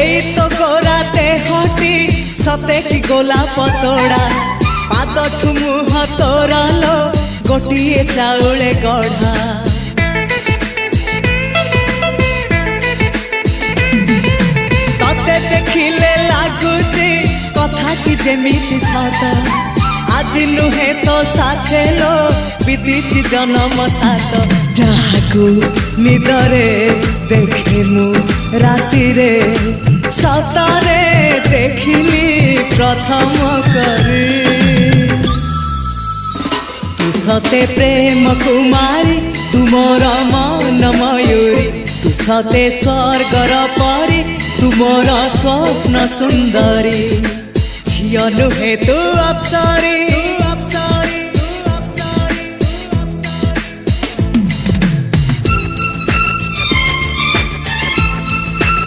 एई तो गोरा देहटी सते कि गोलाप तोड़ा पाद मुह तोरा लो गोटिए चाउले गढ़ा तते देखिले लागुची कथाटी जेमिति सत आज नुहे तो साथे लो बीतीची जन्म सात जहाकू निदरे देखे मु राति रे सतरे देखिली प्रथम करी तू सते प्रेम कुमारी तू मोर मन मयूरी तू सते स्वर्गर परी तू मोर स्वप्न सुंदरी झियो नुहे तू अप्सरी।